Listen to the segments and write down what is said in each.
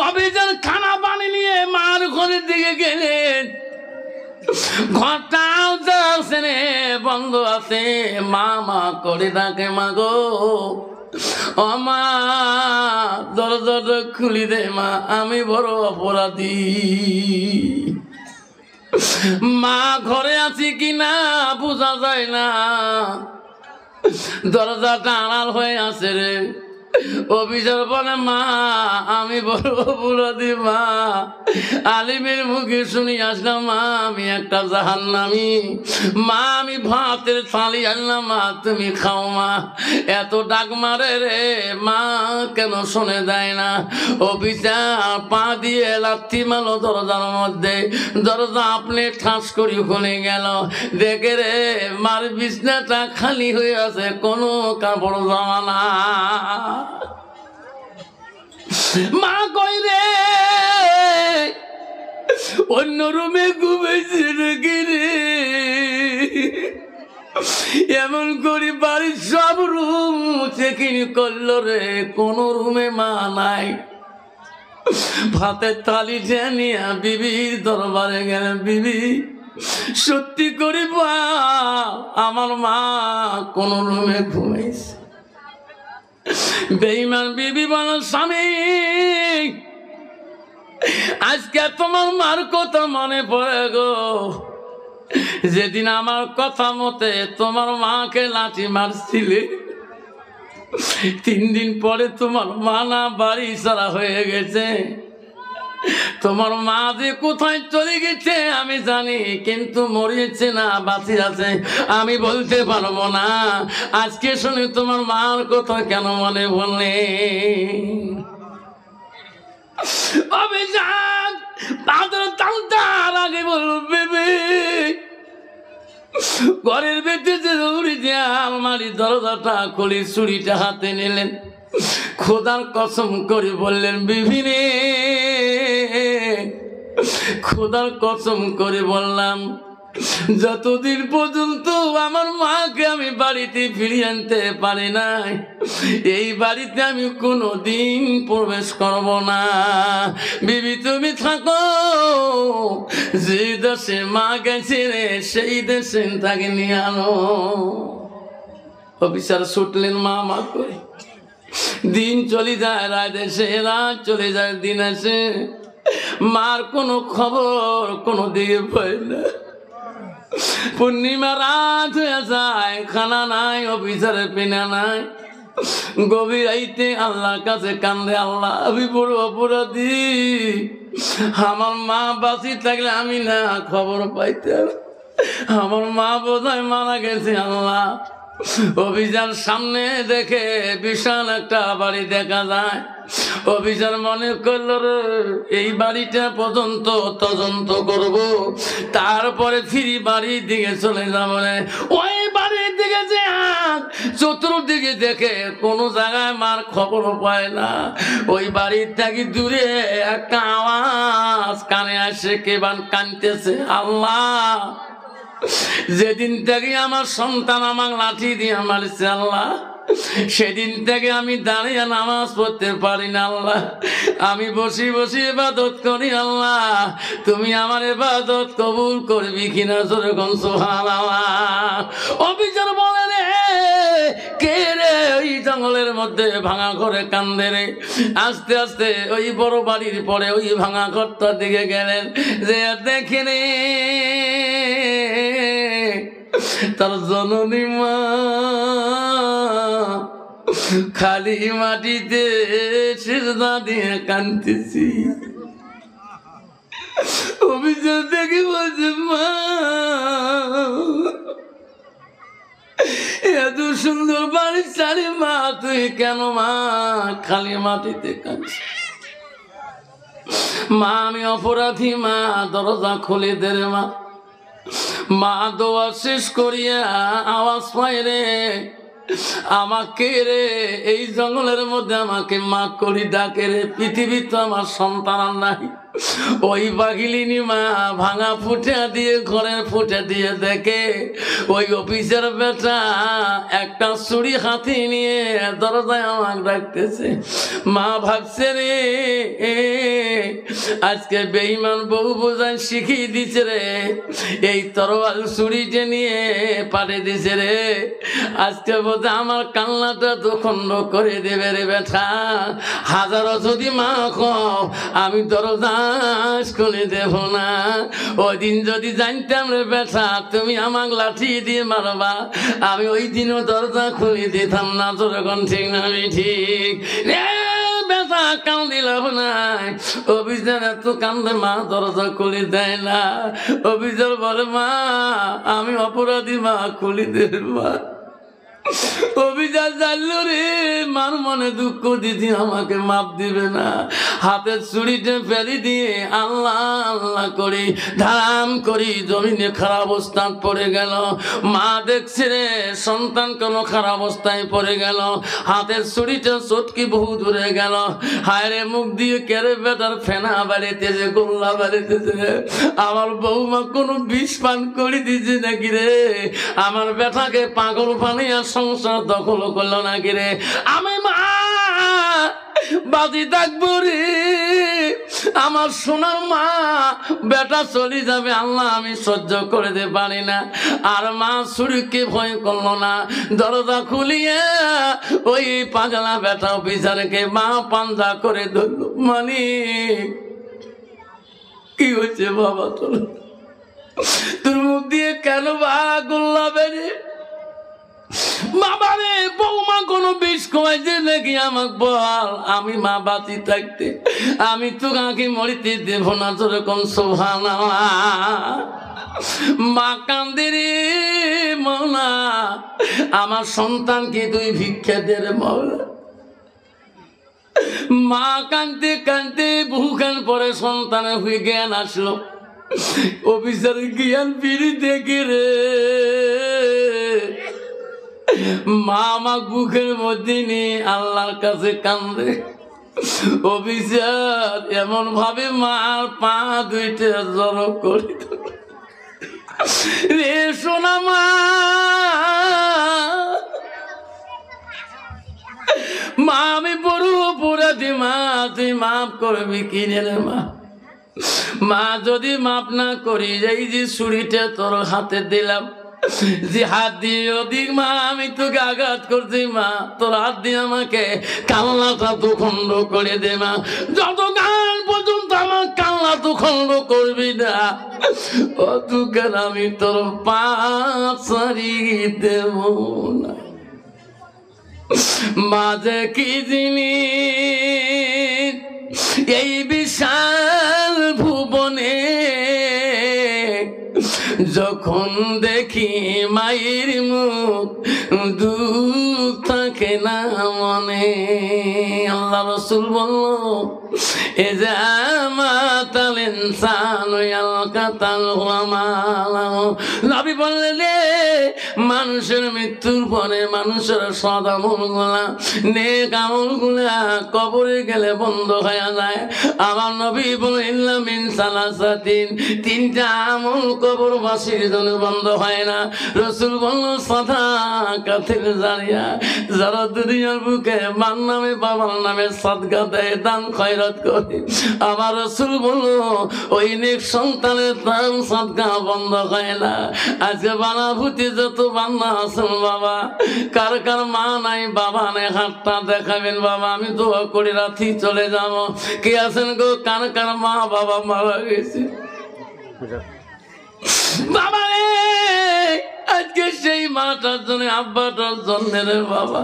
অভিযান খানা পানি নিয়ে মার ঘরের দিকে গেলেন। ঘরটাও যাচ্ছে বন্ধ আছে। মা মা করে ডাকে, মা গো ও মা দরজাটা খুলি দে মা, আমি বড় অপরাধী। মা ঘরে আছি কিনা বোঝা যায় না, দরজাটা আড়াল হয়ে আছে রে। অভিযোগ বলে মা আমি বড় অপরাধী মা, আলিমের মুখে শুনি আসলাম মা আমি একটা জাহান্নামী। মা আমি ভাতের থালি আনলাম মা তুমি খাও মা। এত ডাক মারে রে মা কেন শুনে দেয় না। অভিযান পা দিয়ে লাথি মারলো দরজার মধ্যে, দরজা আপনি ঠাস করি খুলে গেল। দেখে রে মার বিছনাটা খালি হয়ে আছে, কোনো কাপড় জামা না। মা কই রে অন্য রুমে ঘুমেছে নাকি রে? এমন করে বাড়ির সব রুম চেকিং করলো রে, কোন রুমে মা নাই। ভাতের থালি জানিয়া বিবির দরবারে গেলেন। বিবি সত্যি করি আমার মা কোন রুমে ঘুমাইছে। বেঈমান বিবি বল স্বামী আজকে তোমার মার কথা মনে পড়ে গো, যেদিন আমার কথা মতে তোমার মাকে লাঠি মারছিলে। 3 দিন পরে তোমার মা না বাড়ি ছাড়া হয়ে গেছে। তোমার মা যে কোথায় চলে গেছে আমি জানি, কিন্তু মরিয়েছে না বাঁচি আছে আমি বলতে পারবো না। আজকে শুনে তোমার মার কথা কেন মনে বললে? অভিযান তার আগে বলবে ঘরের ভেতরে দৌড়ি যে আলমারি দরজাটা খুলে ছুরিটা হাতে নিলেন। খোদার কসম করে বললেন বিবিরে, খোদার কসম করে বললাম যতদিন পর্যন্ত আমার মাকে আমি বাড়িতে ফিরিয়ে আনতে পারি নাই, এই বাড়িতে আমি কোনোদিন প্রবেশ করব না। বিবি তুমি থাকো, যে দেশে মা গেছে রে সেই দেশে তাকে নিয়ে আনো। অফিসার ছুটলেন মা মা করে। দিন চলে যায়, রাত এসে রাত চলে যায়, দিন আসে, মার কোনো খবর কোনো দিকে পাই না। পূর্ণিমা রাত হয়ে যায়, খানা নাই, অফিসারের পিনা নাই। গভীর রাইতে আল্লাহর কাছে কান্দে, আল্লাহ আমি বড় অপরাধী, আমার মা বাঁচি থাকলে আমি না খবর পাইতাম, আমার মা বোধহয় মারা গেছে। আল্লাহ অভিযান সামনে দেখে বিশাল একটা বাড়ি দেখা যায়। অভিযান মনে করল এই বাড়িটা পর্যন্ত তদন্ত করব, তারপরে ফিরি বাড়ির দিকে চলে যাব। ওই বাড়ির দিকে যে চতুর্দিকে দেখে কোনো জায়গায় মার খবর পায় না। ওই বাড়ির থেকে দূরে একটা আওয়াজ কানে আসে, কেবান কানতেছে, আল্লাহ যেদিন থেকে আমার সন্তান আমার লাঠি দিয়ে মারছে আল্লাহ, সেদিন থেকে আমি দাঁড়িয়ে নামাজ পড়তে পারি না আল্লাহ, আমি বসে বসে ইবাদত করি আল্লাহ, তুমি আমার ইবাদত কবুল করবি কিনা যেরকম সুবহানাল্লাহ। অভিযান বলে রে কে রে ওই জঙ্গলের মধ্যে ভাঙা ঘরে কান্দে রে। আস্তে আস্তে ওই বড় বাড়ির পরে ওই ভাঙা ঘরটার দিকে গেলেন, যে দেখে রে তার জননী মা খালি মাটিতে সিজদা দিয়ে কাঁদতেছি। অভিযোগ দেখে বলছে, মা এত সুন্দর বাড়ি ছাড়ি মা তুই কেন মা খালি মাটিতে কাঁদছিস? মা আমি অপরাধী মা, দরজা খুলে দে রে মা। মা দোয়া শেষ করিয়া আওয়াজ পায় রে, আমাকে রে এই জঙ্গলের মধ্যে আমাকে মা করি ডাকে রে, পৃথিবী তো আমার সন্তান নাই। ওই বাঘিলিনী মা ভাঙা ফুটে দিয়ে ঘরের ফুটে দিয়ে দেখে ওই অফিসের বেটা একটা ছুরি হাতে নিয়ে দরজায় আমাকে ডাকতেছে। মা ভাবছে রে আজকে বেঈমান বউ বোঝায় শিখিয়ে দিছে রে, এই তরোয়াল ছুরিটা নিয়ে পাঠিয়ে দিছে রে, আজকে বোধহয় আমার কান্নাটা তো খন্ড করে দেবে রে বেটা। হাজারো যদি মা কও আমি দরজা খুলে দেব না। ওই দিন যদি জানতাম রে বেটা তুমি আমাকে লাঠি দিয়ে মারবা, আমি ওই দিনও দরজা খুলে দিতাম না। তোর এখন ঠিক না আমি ঠিক রে বেটা, কান্দি লাভ নাই। অভিযান এত কান্দে মা দরজা খুলে দেয় না। অভিযান বলে মা আমি অপরাধী মা খুলে দেব মা। অভিযান জানলো রে মার মনে দুঃখ দিদি আমাকে মাপ দিবে না। হাতের ছুরিতে ফেলে দিয়ে আল্লাহ আল্লাহ করি ধারাম করি জমিনে খারাপ অবস্থান পড়ে গেল। মা দেখছে রে সন্তান কোন খারাপ অবস্থায় পড়ে গেল, হাতের ছুরিটা চটকি বহু দূরে গেল। হায় রে মুখ দিয়ে কেড়ে বেটার ফেনা বাড়িতেছে গোল্লা বাড়িতেছে। আমার বৌমা কোনো বিষ পান করে দিছে নাকি রে, আমার বেটাকে পাগল পানিয়া সংসার দখল করলো নাকি রে। আমি মা বাজি থাকবো রে, আমার সোনার মা বেটা চলে যাবে আল্লাহ আমি সহ্য করে দিতে পারি না। আর মা ছুরিকে ভয় করলো না, দরজা খুলিয়ে ওই পাগলা বেটা অফিসারকে মা পাঞ্জা করে ধরলো। মানে কি হয়েছে বাবা তোর, তোর মুখ দিয়ে কেন বা গোল্লা বেড়ে? বাবা রে বৌমা কোনো বিষ খাওয়াইছে নাকি আমাকে বল, আমি মা বাঁচি থাকতে আমি তো কাকে মরিতে দেব না। যেরকম সুবহানাল্লাহ। মা কান্দে রে মৌলা আমার সন্তানকে তুই ভিক্ষা দে রে মৌলা। মা কান্দতে কান্দতে বহুখান পরে সন্তানের হয়ে জ্ঞান আসলো। অফিসারের জ্ঞান ফিরি দেখে রে মা আমার বুকের মধ্যে নিয়ে আল্লাহর কাছে কান্দে। অফিসার এমন ভাবে মার পা দুইটা জড়ো করে রে সোনা মা, মা আমি বড় অপরাধী মা, তুই মাফ করবি কিনে রে মা। মা যদি মাফ না করি এই যে ছুরিটা তোর হাতে দিলাম, যে হাত দিয়ে অধিক মা আমি তোকে আঘাত করছি মা, তোর হাত দিয়ে আমাকে কান্নাটা তো খন্ড করে দে মা। যত গান পর্যন্ত আমার কান্না তো খন্ড করবি না অতকাল আমি তোর পা ছাড়িয়ে দেব না। মাঝে কি জিনিস এই বিশাল ভুবনে, যখন দেখি মায়ের মুখ দুঃখ থাকে না মনে। আল্লাহ রাসূল বলল এ জামাতাল ইনসান ইয়ালকাতাল ওয়ামাল। নবী বললেন রে মানুষের মৃত্যুর পরে মানুষের সৎ আমলগুলা নেক আমলগুলা কবরে গেলে বন্ধ হয়ে যায়। আমার নবী বললেন মিন সালাসাতিন, তিনটা আমল কবরবাসীর জন্য বন্ধ হয় না। রাসূল বলল সাদাকাতুল জারিয়া, যারা দুনিয়ার বুকে মার নামে বাবার নামে সাদকা দেয় দান খয়রাত করে। আমার রাসূল বলল ওই নেক সন্তানের দান সাদকা বন্ধ হয় না। আজকে বানাভূতি যত বান্না আছেন বাবা, কার কার মা নাই বাবা নাই হাতটা দেখাবেন বাবা, আমি দোয়া করে রাতি চলে যাব। কে আছেন গো কার কার মা বাবা মারা গেছে? বাবা রে আজকে সেই মাটার জন্য আব্বাটার জন্য রে বাবা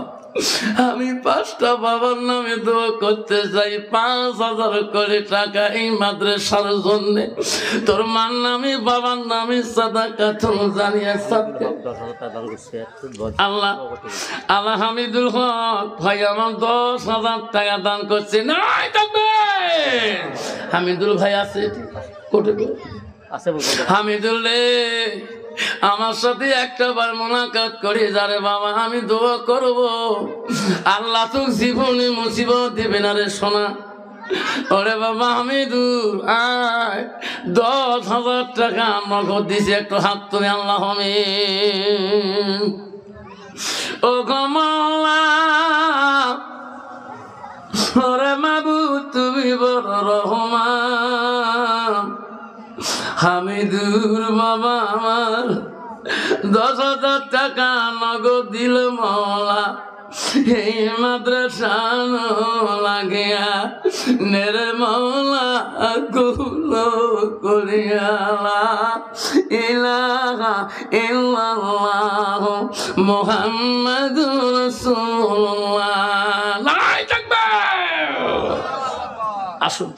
আমি 5টা বাবার নামে দোয়া করতে চাই। 5,000 করে টাকা এই মাদ্রাসার জন্য, তোর মার নামে বাবার নামে সাদাকাতুল জারিয়া সাদকা। আল্লাহ আল্লাহ হামিদুল হক ভাই আমার 10,000 টাকা দান করছে। নাই থাকবে হামিদুল ভাই আছে কোটে হামিদুল্লে আমার সাথে একটা বার মোলাকাত করে যারে বাবা আমি দোয়া করব আল্লাহ তো জীবনে মুসিবত দিবে না রে সোনা। ওরে বাবা হামিদুর আয় 10,000 টাকা নগদ দিছে একটু হাত তুলে আল্লাহ আমিন ও কমলা ওরে মাবুদ তুমি বড় রহমান হামিদুর বাবা আমার 10,000 টাকা নগদ দিল মওলা এই মাদ্রাসা লাগিয়া নেরে মওলা গুলো করিয়া ইলাহা ইল্লাল্লাহ মুহাম্মাদুর রাসূলুল্লাহ লাই তাকবীর আসুন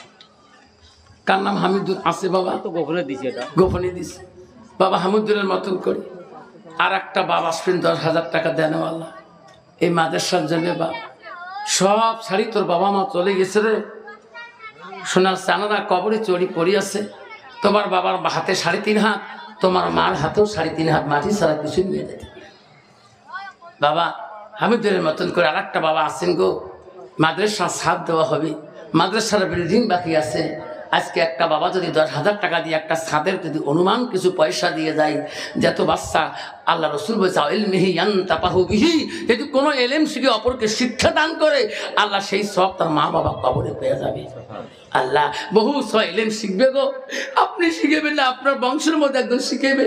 কার নাম হামিদুর আছে বাবা তো গোপনে দিছে এটা গোপনে দিছে বাবা হামিদুরের মতন করে আর একটা বাবা আসবেন 10,000 টাকা দেন আল্লাহ এই মাদ্রাসার জন্য বা সব ছাড়ি তোর বাবা মা চলে গেছে রে সোনার চানারা কবরে চড়ি পড়ি আছে তোমার বাবার হাতে 3.5 হাত তোমার মার হাতেও 3.5 হাত মাটি ছাড়া কিছু নিয়ে যেতে বাবা হামিদুরের মতন করে আর একটা বাবা আছেন গো মাদ্রাসার ছাদ দেওয়া হবে মাদ্রাসার বিল্ডিং বাকি আছে আজকে একটা বাবা যদি 10,000 টাকা দিয়ে একটা ছাদের যদি অনুমান কিছু পয়সা দিয়ে যায় যত বাচ্চা আল্লাহ রসুল বলছে ইলমিহি ইয়ানতাফাহু বিহি যদি কোনো এলেম শিখে অপরকে শিক্ষা দান করে আল্লাহ সেই সব তার মা বাবা কবরে পেয়ে যাবে আল্লাহ বহু এলেম শিখবে গো আপনি শিখেবেন না আপনার বংশের মধ্যে একজন শিখেবে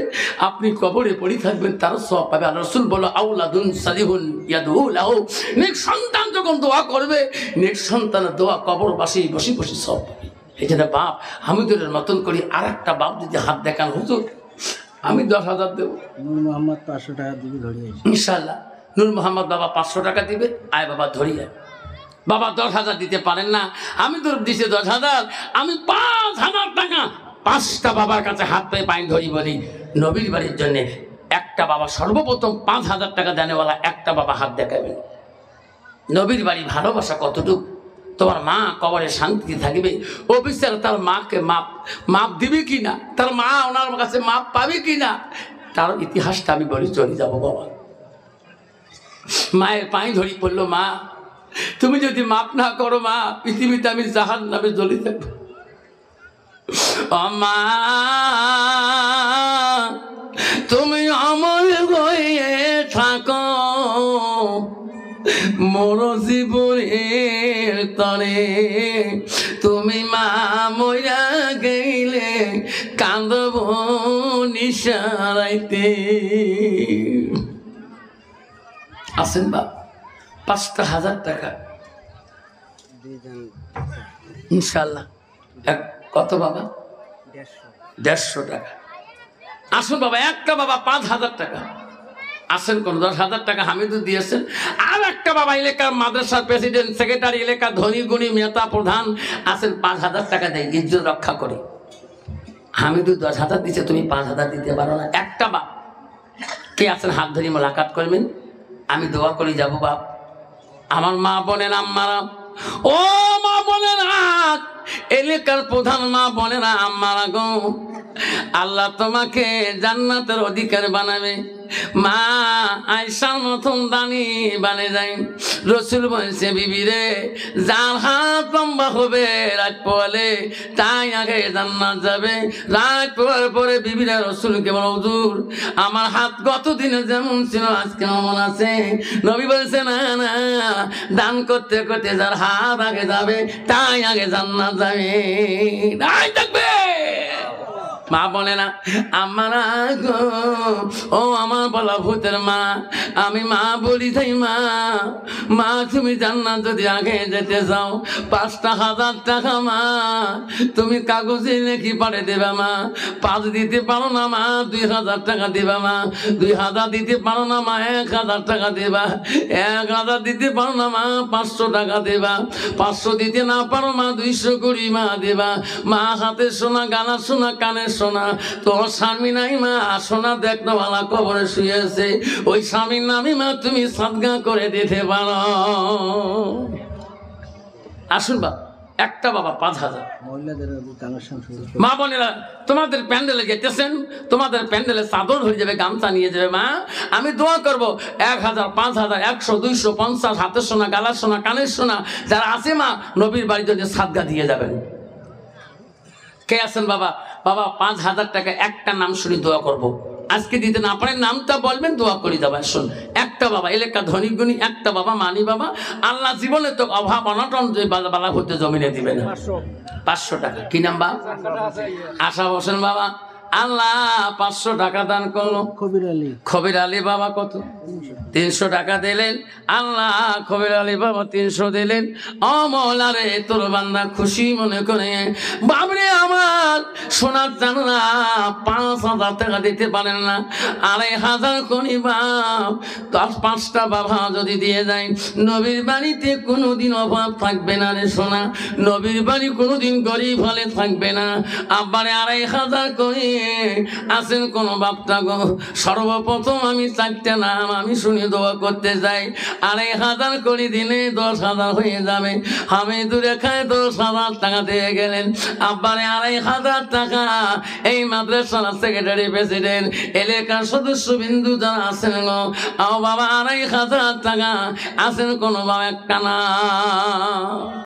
আপনি কবরে পড়ে থাকবেন তারও সব পাবে আল্লাহ রসুল বলো আউলাদুন সালিহুন ইয়াদউ লাহু নেক সন্তান যখন দোয়া করবে নেক সন্তানের দোয়া কবরবাসী বসে বসে সব পাবে এই জন্য বাপ হামিদুরের মতন করি আর একটা বাপ যদি হাত দেখান হুজুর আমি 10,000 দেবো নূর মোহাম্মদ 500 টাকা দিবি ধরিয়ে ইনশাআল্লাহ নূর মোহাম্মদ বাবা 500 টাকা দিবে আয় বাবা ধরিয়ে বাবা 10,000 দিতে পারেন না হামিদুর দিছে 10,000 আমি 5,000 টাকা 5টা বাবার কাছে হাত পেয়ে পাইন ধরি বলি নবীর বাড়ির জন্য একটা বাবা সর্বপ্রথম 5,000 টাকা দেনেওয়ালা একটা বাবা হাত দেখাবেন নবীর বাড়ি ভালোবাসা কতটুকু তোমার মা কবরে শান্তি থাকবে ও বিচার তার মাকে মাপ দিবে কিনা তার মা ওনার কাছে মাপ পাবে কিনা তার ইতিহাসটা আমি বলি চলে যাবো বাবা মায়ের পায়ে ধরি পড়লো মা তুমি যদি মাপ না করো মা পৃথিবীতে আমি জাহান্নামে জ্বলে থাকবো ও মা তুমি অমর হয়ে থাকো মোর জীবনের তরে তুমি মা মইরা গেলে কান্দব নিশারাইতে আসেন বা 5,000 টাকা ইনশাল্লাহ কত বাবা 150 টাকা আসুন বাবা একটা বাবা 5,000 টাকা আসেন কোন 10,000 টাকা হামিদুর দিয়েছেন আর একটা বাবা এলাকার মাদ্রাসার প্রেসিডেন্ট সেক্রেটারি এলাকার ধনী গুণী নেতা প্রধান আসেন 5,000 টাকা দেয় ইজ্জত রক্ষা করে হামিদুর 10,000 দিচ্ছে তুমি 5,000 দিতে পারো না একটা বাপ কে আছেন হাত ধরে মোলাকাত করবেন আমি দোয়া করে যাব বাপ আমার মা বোনের আম্মারা ও মা বোনের হাত এলাকার প্রধান মা বোনেরা আম্মারা গো আল্লাহ তোমাকে জান্নাতের অধিকার বানাবে মা আয়েশার মতন দানি বানে যাই রসুল বলছে বিবি রে যার হাত লম্বা হবে রাত পোয়ালে তাই আগে জান্নাত যাবে রাত পোয়ার পরে বিবিরা রসুলকে বলো হুজুর আমার হাত গত দিনে যেমন ছিল আজকে এমন আছে নবী বলছে না না দান করতে করতে যার হাত আগে যাবে তাই আগে জান্নাত যাবে তাই থাকবে মা বলে না আমার গো ও আমার বলা ভূতের মা আমি মা বলি তাই মা তুমি জান্নাত যদি আগে যেতে যাও 5,000 টাকা মা তুমি কাগজে লিখি পাঠিয়ে দেবা মা 5 দিতে পারো না মা 2,000 টাকা দেবা মা 2,000 দিতে পারো না মা 1,000 টাকা দেবা 1,000 দিতে পারো না মা 500 টাকা দেবা 500 দিতে না পারো মা 200 করে মা দেবা মা হাতে সোনা গানা সোনা কানে সোনা তোর স্বামী নাই মা সোনা দেখতে ভালো কবরে শুয়েছে ওই স্বামীর নামে মা তুমি সাদগা করে দিতে পারো আসুন বা একটা বাবা 5,000। মহিলাদের কানেকশন শুরু। মা বোনেরা তোমাদের প্যান্ডেলে যেতেছেন, তোমাদের প্যান্ডেলে চাদর হয়ে যাবে, গামছা নিয়ে যাবে। মা আমি দোয়া করবো 1,000, 5,000, 100, 200, 50 হাতের সোনা, গালার সোনা, কানের সোনা যারা আছে মা নবীর বাড়ির জন্য সাদগা দিয়ে যাবেন। কে আছেন বাবা? বাবা 5,000 টাকা একটা নাম শুনি দোয়া করব। আজকে দিতে না পারেন নামটা বলবেন, দোয়া করি যাবে। শুন একটা বাবা এলাকা ধনী গুণী একটা বাবা মানি বাবা, আল্লাহ জীবনে তো অভাব অনটন বালা হতে জমিনে দিবে না। 500 টাকা। কি নাম বা? আশা বসেন বাবা। আল্লাহ 500 টাকা দান করলো। খবির আলী বাবা কত? 300 টাকা দিলেন। আল্লাহ খবির আলী বাবা 300 দিলেন। ও মওলা রে তোর বান্দা খুশি মনে করে বাবরে আমার সোনার জানা 5,000 টাকা দিতে পারেন না, 2,500 কোনি বাপ 5টা বাবা যদি দিয়ে যায় নবীর বাড়িতে কোনোদিন অভাব থাকবে না রে সোনা, নবীর বাড়ি কোনোদিন গরিব হলে থাকবে না। আব্বারে 2,500 কোনি আছেন কোন বাপটা গো? সর্বপ্রথম আমি 4টা নাম আমি শুনে দোয়া করতে যাই। 2,500 করে দিলে 10,000 হয়ে যাবে। আমি দূরে খায় 10,000 টাকা দিয়ে গেলেন। আব্বারে 2,500 টাকা এই মাদ্রাসার সেক্রেটারি প্রেসিডেন্ট এলাকার সদস্য বিন্দু যারা আছেন গো, বাবা 2,500 টাকা আছেন কোন বাবা একটা না?